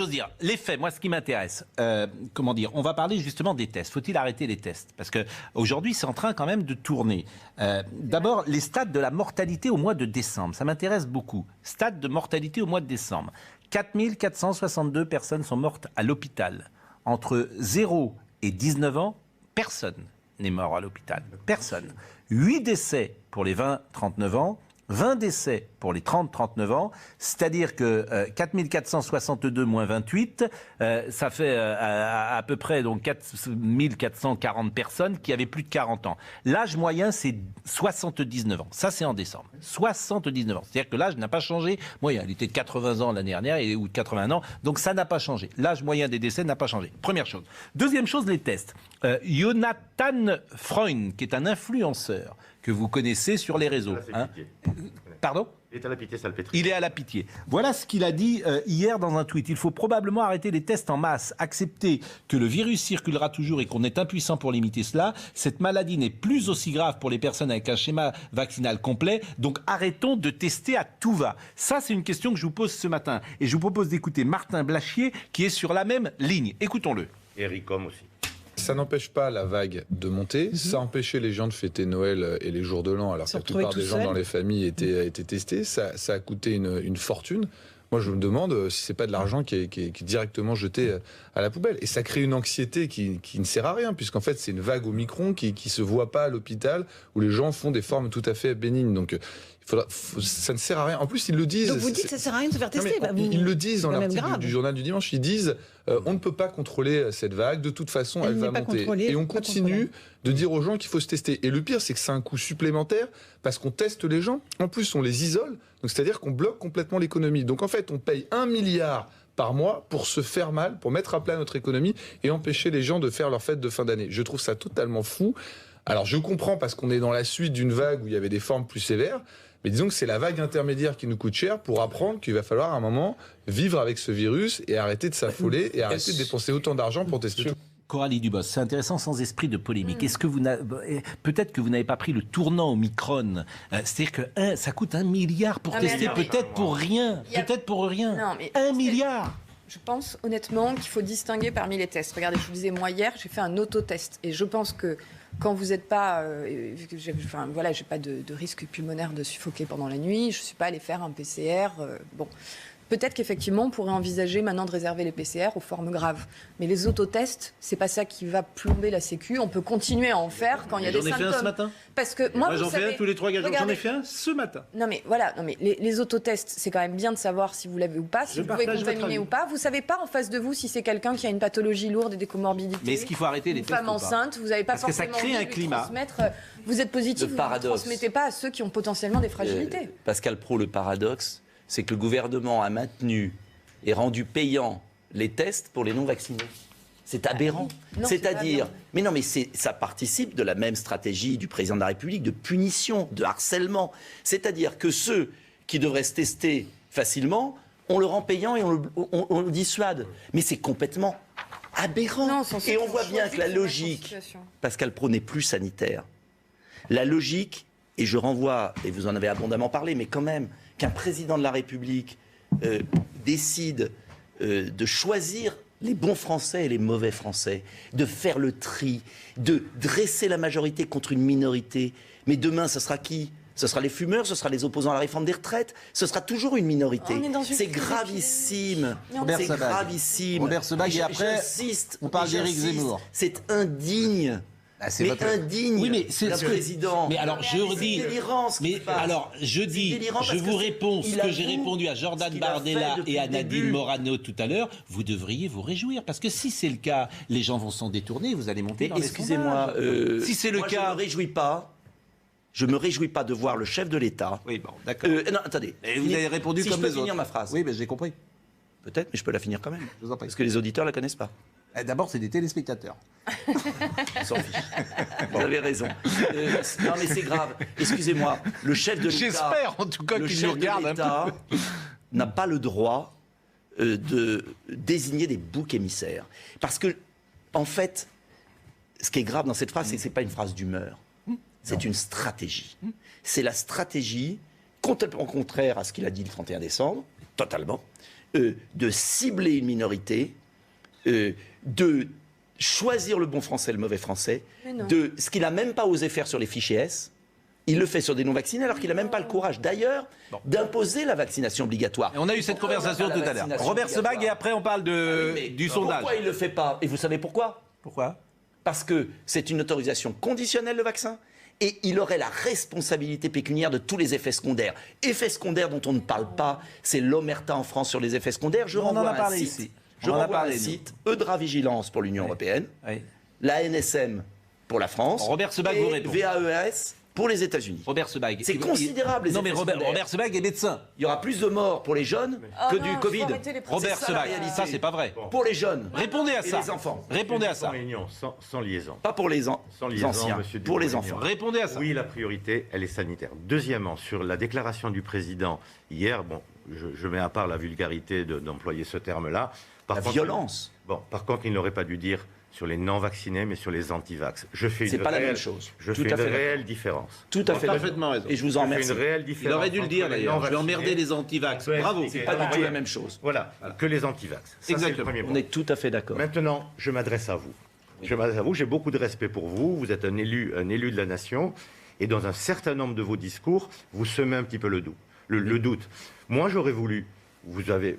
J'ose dire, les faits, moi ce qui m'intéresse, comment dire, on va parler justement des tests. Faut-il arrêter les tests? Parce qu'aujourd'hui c'est en train quand même de tourner. D'abord, les stades de la mortalité au mois de décembre, ça m'intéresse beaucoup. Stade de mortalité au mois de décembre. 4 462 personnes sont mortes à l'hôpital. Entre 0 et 19 ans, personne n'est mort à l'hôpital. Personne. 8 décès pour les 20-39 ans. 20 décès pour les 30-39 ans, c'est-à-dire que 4 462 moins 28, ça fait à peu près donc 4 440 personnes qui avaient plus de 40 ans. L'âge moyen, c'est 79 ans. Ça, c'est en décembre. 79 ans. C'est-à-dire que l'âge n'a pas changé. Moyen, il était de 80 ans l'année dernière ou de 80 ans. Donc, ça n'a pas changé. L'âge moyen des décès n'a pas changé. Première chose. Deuxième chose, les tests. Jonathan Freund, qui est un influenceur que vous connaissez sur les réseaux. Pardon ? Il est à la Pitié Salpêtrière. Il est à la Pitié. Voilà ce qu'il a dit hier dans un tweet. Il faut probablement arrêter les tests en masse, accepter que le virus circulera toujours et qu'on est impuissant pour limiter cela. Cette maladie n'est plus aussi grave pour les personnes avec un schéma vaccinal complet. Donc arrêtons de tester à tout va. Ça, c'est une question que je vous pose ce matin. Et je vous propose d'écouter Martin Blachier qui est sur la même ligne. Écoutons-le. Et Ricom aussi. Ça n'empêche pas la vague de monter, ça a empêché les gens de fêter Noël et les jours de l'an, alors que la plupart des gens dans les familles étaient testés. Ça a coûté une fortune. Moi, je me demande si c'est pas de l'argent qui est directement jeté à la poubelle. Et ça crée une anxiété qui ne sert à rien, puisqu'en fait, c'est une vague Omicron qui se voit pas à l'hôpital, où les gens font des formes tout à fait bénignes. Donc, ça ne sert à rien. En plus, ils le disent. Donc vous dites que ça ne sert à rien de se faire tester. Ils le disent dans l'article du journal du dimanche. Ils disent on ne peut pas contrôler cette vague. De toute façon, elle va monter. Et on continue de dire aux gens qu'il faut se tester. Et le pire, c'est que c'est un coût supplémentaire parce qu'on teste les gens. En plus, on les isole. Donc, c'est-à-dire qu'on bloque complètement l'économie. Donc, en fait, on paye 1 milliard par mois pour se faire mal, pour mettre à plat notre économie et empêcher les gens de faire leur fête de fin d'année. Je trouve ça totalement fou. Alors, je comprends parce qu'on est dans la suite d'une vague où il y avait des formes plus sévères. Mais disons que c'est la vague intermédiaire qui nous coûte cher pour apprendre qu'il va falloir à un moment vivre avec ce virus et arrêter de s'affoler et arrêter de dépenser autant d'argent pour tester tout. Coralie Dubos, c'est intéressant sans esprit de polémique. Est-ce que vous peut-être que vous n'avez pas pris le tournant Omicron, c'est-à-dire que ça coûte 1 milliard pour tester, peut-être pour rien, peut-être pour rien. Non, mais 1 milliard. Je pense honnêtement qu'il faut distinguer parmi les tests. Regardez, je vous disais, moi hier, j'ai fait un autotest. Et je pense que quand vous n'êtes pas... j'ai pas de risque pulmonaire de suffoquer pendant la nuit. Je ne suis pas allée faire un PCR. Bon. Peut-être qu'effectivement, on pourrait envisager maintenant de réserver les PCR aux formes graves. Mais les autotests, c'est pas ça qui va plomber la Sécu. On peut continuer à en faire quand il y a des symptômes. J'en ai fait un ce matin. Parce que moi j'en fais un tous les 3 jours. J'en ai fait un ce matin. Non mais voilà, les autotests, c'est quand même bien de savoir si vous l'avez ou pas, si vous pouvez contaminer ou pas. Vous savez pas en face de vous si c'est quelqu'un qui a une pathologie lourde et des comorbidités. Mais est-ce qu'il faut arrêter les tests? Une femme enceinte, vous n'avez pas forcément envie de lui transmettre. Vous êtes positif, vous ne transmettez pas à ceux qui ont potentiellement des fragilités. Pascal Praud, le paradoxe, c'est que le gouvernement a maintenu et rendu payant les tests pour les non-vaccinés. C'est aberrant. C'est-à-dire, mais ça participe de la même stratégie du président de la République de punition, de harcèlement. C'est-à-dire que ceux qui devraient se tester facilement, on le rend payant et on le dissuade. Mais c'est complètement aberrant. Non, et on voit bien que la logique, Pascal Praud n'est plus sanitaire. La logique, et je renvoie, et vous en avez abondamment parlé, mais quand même, qu'un président de la République décide de choisir les bons Français et les mauvais Français, de faire le tri, de dresser la majorité contre une minorité. Mais demain, ce sera qui ? Ce sera les fumeurs, ce sera les opposants à la réforme des retraites, ce sera toujours une minorité. C'est gravissime. C'est gravissime. Robert Sebag, et après, on parle d'Éric Zemmour. C'est indigne. Indigne. Oui, mais c'est le président. Mais alors je redis. C'est délirant ce qui se passe. Alors je dis, je vous réponds ce que j'ai répondu à Jordan Bardella et à Nadine Morano tout à l'heure. Vous devriez vous réjouir parce que si c'est le cas, les gens vont s'en détourner. Vous allez monter dans les sondages. Excusez-moi. Si c'est le cas, je me réjouis pas de voir le chef de l'État. Oui, bon, d'accord. Non, attendez. Vous avez répondu comme les autres. Je peux finir ma phrase. Oui, mais j'ai compris. Peut-être, mais je peux la finir quand même. Je vous en prie. Parce que les auditeurs la connaissent pas. D'abord, c'est des téléspectateurs. On s'en fiche. Vous avez raison. Non, mais c'est grave. Excusez-moi. Le chef de l'État. J'espère en tout cas qu'il nous regarde un peu. N'a pas le droit de désigner des boucs émissaires. Parce que, en fait, ce qui est grave dans cette phrase, c'est que ce n'est pas une phrase d'humeur. C'est une stratégie. C'est la stratégie complètement contraire à ce qu'il a dit le 31 décembre, totalement. de cibler une minorité, de choisir le bon français, le mauvais français, de ce qu'il n'a même pas osé faire sur les fichiers S. Il le fait sur des non-vaccinés alors qu'il n'a même pas le courage, d'ailleurs, d'imposer la vaccination obligatoire. Et on a eu cette conversation tout à l'heure. Robert Sebag, et après on parle du sondage. Pourquoi il ne le fait pas? Et vous savez pourquoi? Pourquoi? Parce que c'est une autorisation conditionnelle, le vaccin, et il aurait la responsabilité pécuniaire de tous les effets secondaires. Effets secondaires dont on ne parle pas, c'est l'omerta en France sur les effets secondaires. Je renvoie à un site. Je renvoie à un site, Eudra Vigilance pour l'Union européenne, la NSM pour la France, Robert Sebag vous répond. VAES pour les États-Unis. Robert Sebag. C'est considérable, les Non, mais effets secondaires. Robert Sebag est médecin. Il y aura plus de morts pour les jeunes que du Covid. Robert Sebag, ça c'est pas vrai. Pour les jeunes. Répondez à et ça. les enfants. Répondez à ça. Sans liaison. Pas pour les Sans liaison, anciens, monsieur pour les Dupont-Aignan. enfants. Répondez à ça. Oui, la priorité, elle est sanitaire. Deuxièmement, sur la déclaration du président hier, bon, je mets à part la vulgarité d'employer ce terme-là. Violence. Par contre, il n'aurait pas dû dire sur les non-vaccinés, mais sur les anti-vax. C'est pas la même chose. Je fais une réelle différence. Tout à fait. Parfaitement raison. Et je vous en remercie. Une réelle différence. Il aurait dû le dire d'ailleurs. Je vais emmerder les anti-vax. Bravo. C'est pas du tout la même chose. Voilà, que les anti-vax. Ça, c'est le premier point. On est tout à fait d'accord. Maintenant, je m'adresse à vous. Je m'adresse à vous, j'ai beaucoup de respect pour vous. Vous êtes un élu de la nation. Et dans un certain nombre de vos discours, vous semez un petit peu le doute. Moi, j'aurais voulu,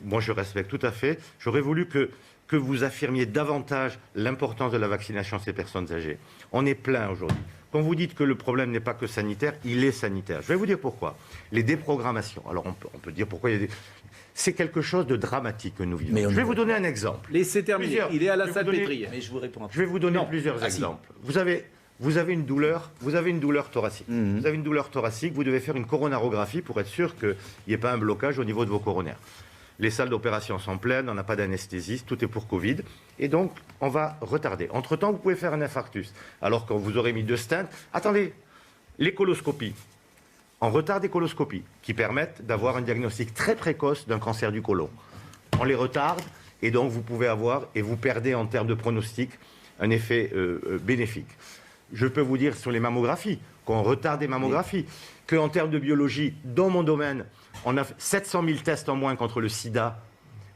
moi je respecte tout à fait, j'aurais voulu que vous affirmiez davantage l'importance de la vaccination de ces personnes âgées. On est plein aujourd'hui. Quand vous dites que le problème n'est pas que sanitaire, il est sanitaire. Je vais vous dire pourquoi. Les déprogrammations. Alors on peut dire pourquoi il y a des... C'est quelque chose de dramatique que nous vivons. Je vais vous donner un exemple. Laissez terminer. Il est à la salpêtrière. Mais je vous réponds. Je vais vous donner plusieurs exemples. Vous avez une douleur thoracique. Vous avez une douleur thoracique, vous devez faire une coronarographie pour être sûr qu'il n'y ait pas un blocage au niveau de vos coronaires. Les salles d'opération sont pleines, on n'a pas d'anesthésiste, tout est pour Covid. Et donc, on va retarder. Entre-temps, vous pouvez faire un infarctus. Alors quand vous aurez mis 2 stents, attendez, les coloscopies. On retarde des coloscopies qui permettent d'avoir un diagnostic très précoce d'un cancer du côlon. On les retarde et donc vous pouvez avoir, et vous perdez en termes de pronostic, un effet bénéfique. Je peux vous dire sur les mammographies, qu'on retarde des mammographies, qu'en termes de biologie, dans mon domaine, on a 700 000 tests en moins contre le sida,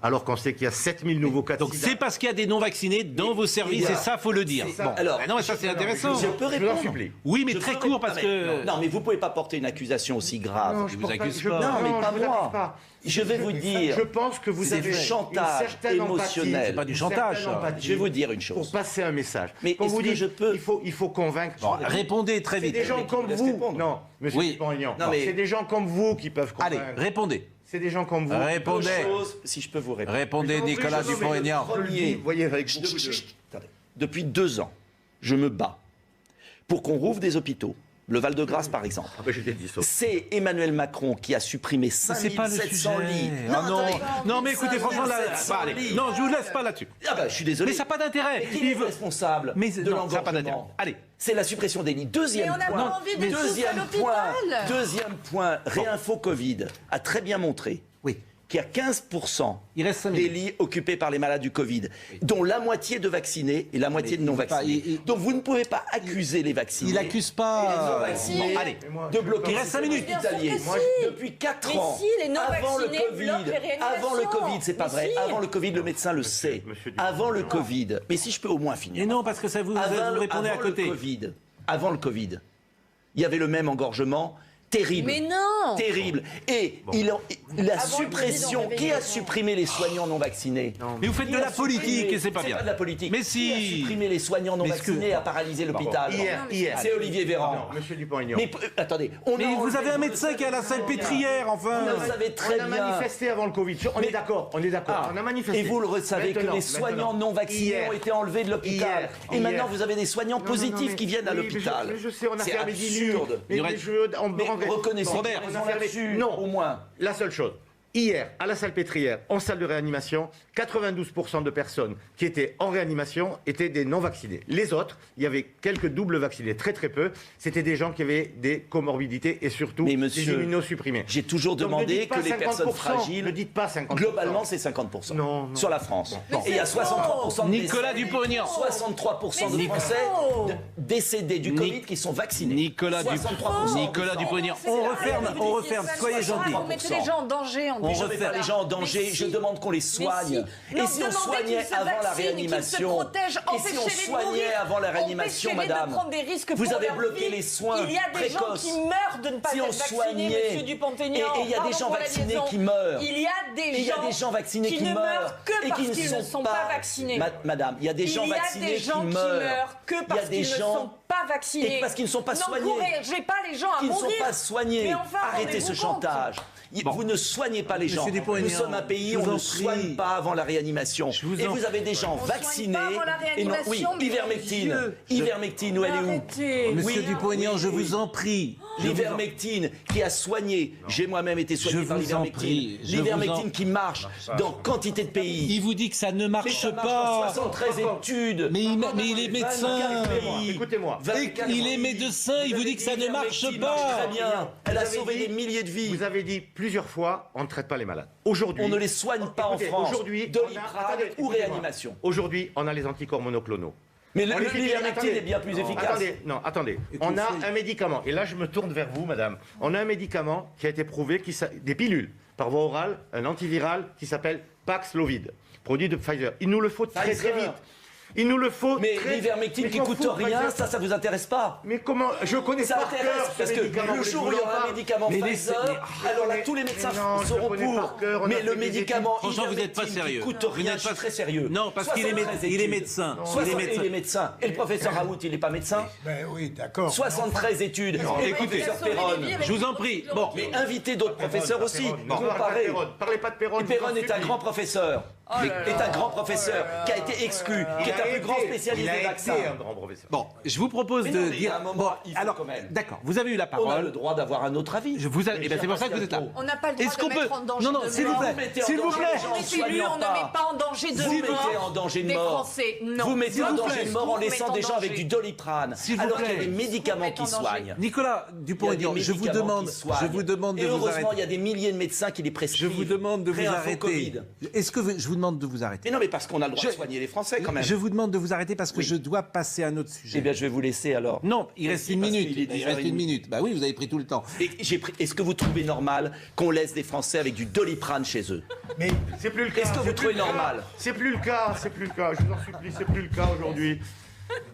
alors qu'on sait qu'il y a 7 000 nouveaux cas de Donc sida. c'est parce qu'il y a des non-vaccinés dans vos services, et ça, faut le dire. Ça. Bon. Alors, non, mais ça c'est intéressant. Je peux répondre. Oui, mais très court parce que... Non, mais vous pouvez pas porter une accusation aussi grave. je vous accuse pas. Non, mais pas je vous moi. accuse pas. Je vais vous dire. Je pense que vous c'est avez du chantage une certaine émotionnel. empathie, C'est pas du chantage, une certaine ça. empathie Je vais vous dire une pour chose. passer un message. Mais quand est-ce vous que dites, je peux il faut convaincre. Bon, répondez très C'est vite. des gens comme laisse vous. répondre. Non, monsieur Oui. Dupont-Aignan. Non, mais- C'est des gens comme vous qui peuvent Allez, convaincre. répondez. C'est des gens comme vous. Répondez. Deux choses, si je peux vous répondre. Répondez, Nicolas Dupont-Aignan. Je le dis, vous voyez, avec beaucoup de... Attendez. Depuis 2 ans, je me bats pour qu'on rouvre des hôpitaux. Le Val-de-Grâce, par exemple. Ah ben, je l'ai dit, ça. C'est Emmanuel Macron qui a supprimé C'est pas le 5700 sujet. lits. Ah non, attendez. non, mais écoutez, franchement, là, 5700 bah, allez. lits. Non, je vous laisse pas là-dessus. Ah bah, je suis désolé. Mais ça n'a pas d'intérêt. Mais qui est Il veut- responsable Mais de non, ça n'a pas d'intérêt. l'engorgement? Allez. C'est la suppression des lits. Deuxième Mais on n'a point. pas envie d'être tous à Deuxième l'hôpital. point. Réinfo Covid a très bien montré Oui. qu'il y a 15% Il reste 5 des minutes. lits occupés par les malades du Covid, dont la moitié de vaccinés et la moitié de non vaccinés. Donc vous ne pouvez pas accuser les vaccinés. Il accuse et les pas. non-vaccinés Bon, allez. de bloquer Il reste 5 minutes. hospitaliers. Bien sûr que si. Depuis 4 Mais ans, si, les avant le non-vaccinés Covid, bloquent les réanimations. avant le Covid, c'est pas Mais vrai. si. Avant le Covid, le médecin le sait. monsieur Dupont. Avant le Covid, mais si je peux au moins finir. Et non, parce que ça vous répondez à côté. Avant le Covid, il y avait le même engorgement terrible. Mais non. Terrible. Et la Avant le suppression, Covid, on qui a réveillait supprimé les soignants non vaccinés? Mais vous faites de la politique et c'est pas bien. C'est pas de la politique. Mais Qui a si. supprimé les soignants non Mais est-ce que- vaccinés et a paralysé l'hôpital? Hier. C'est Olivier Véran. Non, monsieur Dupont-Aignan. Mais attendez, Mais vous avez un médecin qui est à la salpêtrière, enfin. Vous le savez très On a bien. manifesté avant le Covid. On est d'accord. On a manifesté. Et vous le savez que les soignants non vaccinés ont été enlevés de l'hôpital. Et maintenant, vous avez des soignants positifs qui viennent à l'hôpital. Je sais, on a C'est fermé 10 000. absurde. Mais Mais reconnaissez Robert, non, au moins. La seule chose. Hier, à la Salpêtrière, en salle de réanimation, 92% de personnes qui étaient en réanimation étaient des non-vaccinés. Les autres, il y avait quelques doubles vaccinés, très très peu. C'était des gens qui avaient des comorbidités et surtout Mais des monsieur, immunosupprimés. J'ai toujours Donc, ne demandé dites pas que les personnes 50%, fragiles, ne dites pas 50%. globalement, c'est 50% Non, non. sur la France. Mais Et il y a c'est 63% de Nicolas décès. Dupont-Aignan. 63% de Mais c'est Français faux. décédés du Covid qui sont vaccinés. 63%. Nicolas Dupont-Aignan. On referme, soyez gentils. Vous mettez les gens en danger en On ne remet pas les gens en danger, je demande qu'on les soigne. Et si on soignait avant la réanimation, madame, vous avez bloqué les soins précoces. Il y a des gens qui meurent de ne pas être vaccinés, monsieur Dupont-Aignan. Et il y a des gens vaccinés qui meurent. Il y a des gens vaccinés qui ne meurent meurent que parce qu'ils ne sont pas vaccinés. Madame, il y a des gens vaccinés qui meurent que parce qu'ils ne sont pas vaccinés. Et parce qu'ils ne sont pas soignés. N'encouragez pas les gens à mourir. Qui ne sont pas soignés. Arrêtez ce chantage. Vous ne soignez pas les gens. Nous sommes un pays où on ne soigne pas avant la réanimation. Et vous avez des gens vaccinés. Et non, oui, ivermectine. Ivermectine, où elle est où? Monsieur Dupont-Aignan, je vous en prie. L'ivermectine qui a soigné. J'ai moi-même été soigné par l'ivermectine. L'ivermectine qui marche dans quantité de pays. Il vous dit que ça ne marche pas. 73 études. Mais il est médecin. Écoutez-moi. Il est médecin, il vous dit que ça ne marche pas. Très bien. Elle a sauvé des milliers de vies. Vous avez dit plusieurs fois, on ne traite pas les malades. Aujourd'hui, on ne les soigne pas en France. Aujourd'hui, Doliprane ou réanimation. Aujourd'hui, on a les anticorps monoclonaux. Mais l'ivermectine est bien plus efficace. Attendez. On a un médicament, et là je me tourne vers vous, madame. On a un médicament qui a été prouvé, des pilules, par voie orale, un antiviral qui s'appelle Paxlovid, produit de Pfizer. Il nous le faut très vite. Il nous le faut. Mais l'ivermectine qui coûte rien, ça vous intéresse pas? Mais comment? Je connais ça par cœur parce que le jour où il y aura un médicament Pfizer, alors là tous les médecins seront pour. Mais le médicament franchement, vous n'êtes pas sérieux. Qui coûte rien, je suis très sérieux. Non, parce qu'il est médecin. Il est médecin. Et le professeur Raoult, il n'est pas médecin? Ben oui, d'accord. 73 études. Et écoutez, Perron. Je vous en prie. Bon, mais invitez d'autres professeurs aussi. Comparez. Parlez pas de Perron. Perron est un grand professeur. Est un grand professeur qui a été exclu, qui est un plus grand spécialiste des vaccins. Bon, je vous propose de dire. Bon, alors, d'accord, vous avez eu la parole. On a le droit d'avoir un autre avis. Et bien c'est pour ça que vous êtes là. On n'a pas le droit de mettre en danger. Non, s'il vous plaît. S'il vous plaît. On ne met pas en danger de mort. Vous mettez en danger de mort. Vous mettez en danger de mort en laissant des gens avec du Doliprane. Alors qu'il y a des médicaments qui soignent. Nicolas Dupont-Aignan, je vous demande de vous arrêter. Et heureusement, il y a des milliers de médecins qui les prescrivent. Je vous demande de vous arrêter. Est-ce que je vous demande de vous arrêter? Non, mais parce qu'on a le droit de soigner les Français quand même. Je vous demande de vous arrêter parce que je dois passer à un autre sujet. Eh bien, je vais vous laisser alors. Non, il reste une minute. Il reste une minute. Bah oui, vous avez pris tout le temps. Est-ce que vous trouvez normal qu'on laisse des Français avec du Doliprane chez eux? Mais c'est plus le cas. Est-ce que vous trouvez normal? C'est plus le cas. Je vous en supplie, c'est plus le cas aujourd'hui.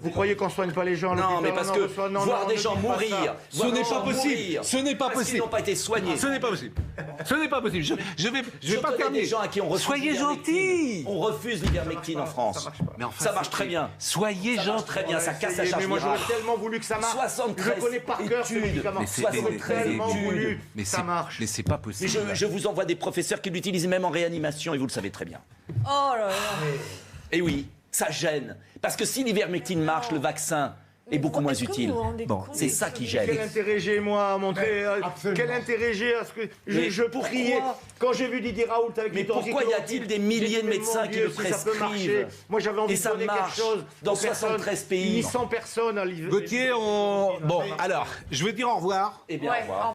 Vous croyez qu'on soigne pas les gens? Non, mais parce que voir des gens mourir, ce n'est pas possible. Ce n'est pas possible. Ils n'ont pas été soignés. Ce n'est pas possible. Ce n'est pas possible. Je vais pas terminer. Des gens à qui on refuse. Soyez gentils. On refuse l'ivermectine en France. Ça marche très bien. Soyez gentils. Très bien. Ça casse la charge virale. Mais moi, virale. j'aurais tellement voulu que ça marche. 73 je connais par cœur ce médicament. 73 études. Mais ça marche. Mais c'est pas possible. Mais je vous envoie des professeurs qui l'utilisent même en réanimation et vous le savez très bien. Oh là là. Et oui, ça gêne. Parce que si l'ivermectine marche, le vaccin est beaucoup moins utile. Bon, c'est ça qui gêne. Quel intérêt j'ai, moi, à montrer quel intérêt j'ai à ce que je priais quand j'ai vu Didier Raoult avec mais pourquoi y a-t-il des milliers de médecins qui le prescrivent? Moi, j'avais envie de donner quelque chose dans 73 pays. 800 personnes à l'hiver. Gauthier, bon, alors, je veux dire au revoir. Eh bien, au revoir.